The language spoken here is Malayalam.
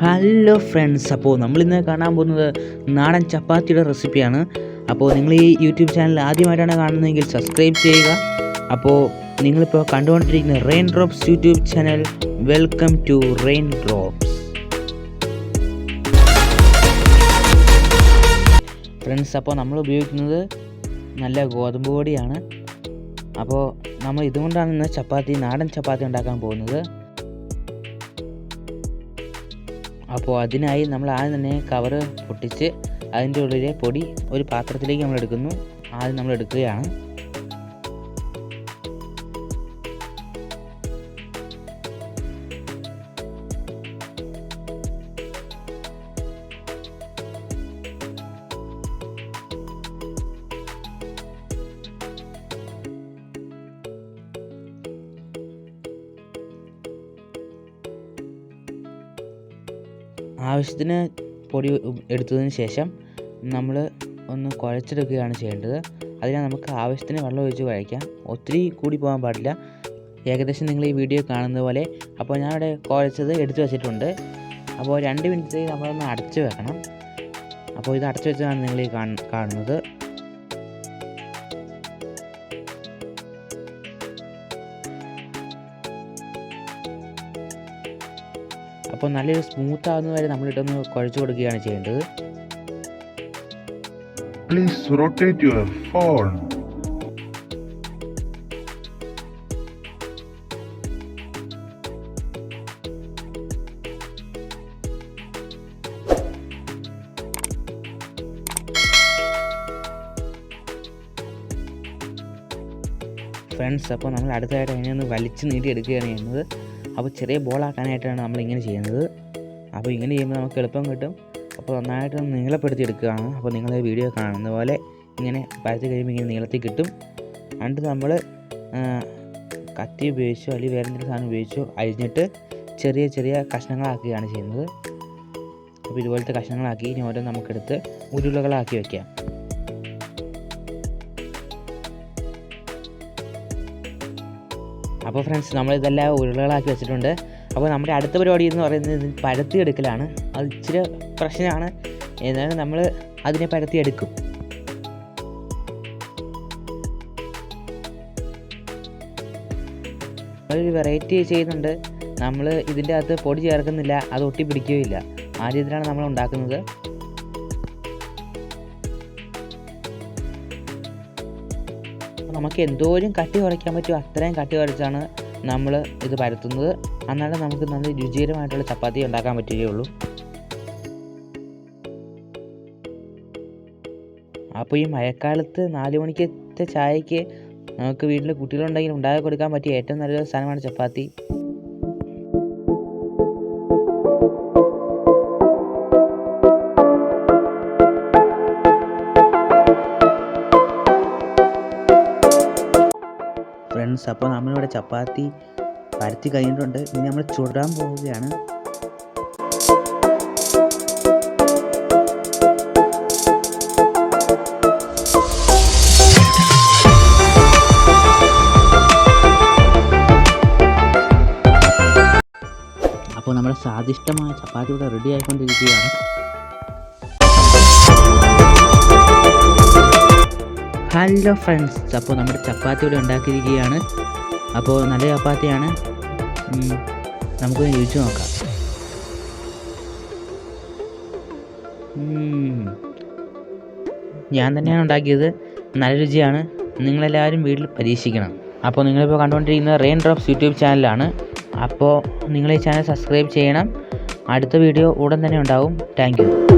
ഹലോ ഫ്രണ്ട്സ്, അപ്പോൾ നമ്മളിന്ന് കാണാൻ പോകുന്നത് നാടൻ ചപ്പാത്തിയുടെ റെസിപ്പിയാണ്. അപ്പോൾ നിങ്ങൾ ഈ യൂട്യൂബ് ചാനൽ ആദ്യമായിട്ടാണ് കാണുന്നതെങ്കിൽ സബ്സ്ക്രൈബ് ചെയ്യുക. അപ്പോൾ നിങ്ങളിപ്പോൾ കണ്ടുകൊണ്ടിരിക്കുന്ന rain drops YouTube channel. Welcome to rain drops. Friends, അപ്പോൾ നമ്മൾ ഉപയോഗിക്കുന്നത് നല്ല ഗോതമ്പ് പൊടിയാണ്. അപ്പോൾ നമ്മൾ ഇതുകൊണ്ടാണ് ഇന്ന് നാടൻ ചപ്പാത്തി ഉണ്ടാക്കാൻ പോകുന്നത്. അപ്പോൾ അതിനായി നമ്മൾ ആദ്യം തന്നെ കവറ് പൊട്ടിച്ച് അതിൻ്റെ ഉള്ളിലെ പൊടി ഒരു പാത്രത്തിലേക്ക് നമ്മൾ എടുക്കുന്നു. ആദ്യം നമ്മൾ എടുക്കുകയാണ്. ആവശ്യത്തിന് പൊടി എടുത്തതിന് ശേഷം നമ്മൾ ഒന്ന് കുഴച്ചെടുക്കുകയാണ് ചെയ്യേണ്ടത്. അതിനാൽ നമുക്ക് ആവശ്യത്തിന് വെള്ളം ഒഴിച്ച് കുഴയ്ക്കാം. ഒത്തിരി കൂടി പോകാൻ പാടില്ല. ഏകദേശം നിങ്ങൾ ഈ വീഡിയോ കാണുന്നത് പോലെ. അപ്പോൾ ഞാനിവിടെ കുഴച്ചത് എടുത്തു വച്ചിട്ടുണ്ട്. അപ്പോൾ 2 മിനിറ്റ് നമ്മളൊന്ന് അടച്ച് വെക്കണം. അപ്പോൾ ഇത് അടച്ചു വെച്ചതാണ് നിങ്ങൾ ഈ കാണുന്നത്. അപ്പോൾ നല്ലൊരു സ്മൂത്ത് ആവുന്നത് വരെ നമ്മളിട്ടൊന്ന് കുഴച്ച് കൊടുക്കുകയാണ് ചെയ്യേണ്ടത്. Please rotate your phone. Friends, അപ്പോൾ നമ്മൾ അടുത്തതായിട്ട് അതിനെ ഒന്ന് വലിച്ച് നീട്ടി എടുക്കുകയാണ് ചെയ്യുന്നത്. അപ്പോൾ ചെറിയ ബോളാക്കാനായിട്ടാണ് നമ്മളിങ്ങനെ ചെയ്യുന്നത്. അപ്പോൾ ഇങ്ങനെ ചെയ്യുമ്പോൾ നമുക്ക് എളുപ്പം കിട്ടും. അപ്പോൾ നന്നായിട്ട് നീളപ്പെടുത്തി എടുക്കുകയാണ്. അപ്പോൾ നിങ്ങൾ വീഡിയോ കാണുന്ന പോലെ ഇങ്ങനെ പരത്തി കഴിയുമ്പോൾ ഇങ്ങനെ നീളത്തിൽ കിട്ടും. എന്നിട്ട് നമ്മൾ കത്തി ഉപയോഗിച്ചോ അല്ലെങ്കിൽ വേറെ എന്തെങ്കിലും സാധനം ഉപയോഗിച്ചോ അരിഞ്ഞിട്ട് ചെറിയ ചെറിയ കഷ്ണങ്ങളാക്കുകയാണ് ചെയ്യുന്നത്. അപ്പോൾ ഇതുപോലത്തെ കഷ്ണങ്ങളാക്കി ഇനി ഓരോ നമുക്കെടുത്ത് ഉരുളകളാക്കി വയ്ക്കാം. അപ്പോൾ ഫ്രണ്ട്സ്, നമ്മളിതെല്ലാം ഉരുളകളാക്കി വെച്ചിട്ടുണ്ട്. അപ്പോൾ നമ്മുടെ അടുത്ത പരിപാടി എന്ന് പറയുന്നത് പരത്തി എടുക്കലാണ്. അത് ഇച്ചിരി പ്രശ്നമാണ്. എന്നാലും നമ്മൾ അതിനെ പരത്തി എടുക്കും. ഒരു വെറൈറ്റി ചെയ്യുന്നുണ്ട്. നമ്മൾ ഇതിൻ്റെ അകത്ത് പൊടി ചേർക്കുന്നില്ല, അത് ഒട്ടി പിടിക്കുകയില്ല. ആ രീതിയിലാണ് നമ്മൾ ഉണ്ടാക്കുന്നത്. നമുക്ക് എന്തോരം കട്ടി കുറയ്ക്കാൻ പറ്റുമോ അത്രയും കട്ടി കുറച്ചാണ് നമ്മൾ ഇത് പരത്തുന്നത്. എന്നാലും നമുക്ക് നല്ല രുചികരമായിട്ടുള്ള ചപ്പാത്തി ഉണ്ടാക്കാൻ പറ്റുകയുള്ളൂ. അപ്പോൾ ഈ മഴക്കാലത്ത് 4 മണിക്കത്തെ ചായക്ക് നമുക്ക് വീട്ടിൽ കുട്ടികളുണ്ടെങ്കിൽ ഉണ്ടാക്കി കൊടുക്കാൻ പറ്റിയ ഏറ്റവും നല്ലൊരു സാധനമാണ് ചപ്പാത്തി. ഫ്രണ്ട്സ്, അപ്പോൾ നമ്മളിവിടെ ചപ്പാത്തി പരത്തി കഴിഞ്ഞിട്ടുണ്ട്. ഇനി നമ്മൾ ചുടാൻ പോവുകയാണ്. അപ്പോൾ നമ്മുടെ സ്വാദിഷ്ടമായ ചപ്പാത്തി ഇവിടെ റെഡി ആയിക്കൊണ്ടിരിക്കുകയാണ്. ഹലോ ഫ്രണ്ട്സ്, അപ്പോൾ നമ്മുടെ ചപ്പാത്തി ഇവിടെ ഉണ്ടാക്കിയിരിക്കുകയാണ്. അപ്പോൾ നല്ല ചപ്പാത്തിയാണ്. നമുക്കൊന്ന് രുചിച്ച് നോക്കാം. ഞാൻ തന്നെയാണ് ഉണ്ടാക്കിയത്. നല്ല രുചിയാണ്. നിങ്ങളെല്ലാവരും വീട്ടിൽ പരീക്ഷിക്കണം. അപ്പോൾ നിങ്ങളിപ്പോൾ കണ്ടുകൊണ്ടിരിക്കുന്നത് റെയിൻ ഡ്രോപ്സ് യൂട്യൂബ് ചാനലാണ്. അപ്പോൾ നിങ്ങൾ ഈ ചാനൽ സബ്സ്ക്രൈബ് ചെയ്യണം. അടുത്ത വീഡിയോ ഉടൻ തന്നെ ഉണ്ടാവും. Thank you.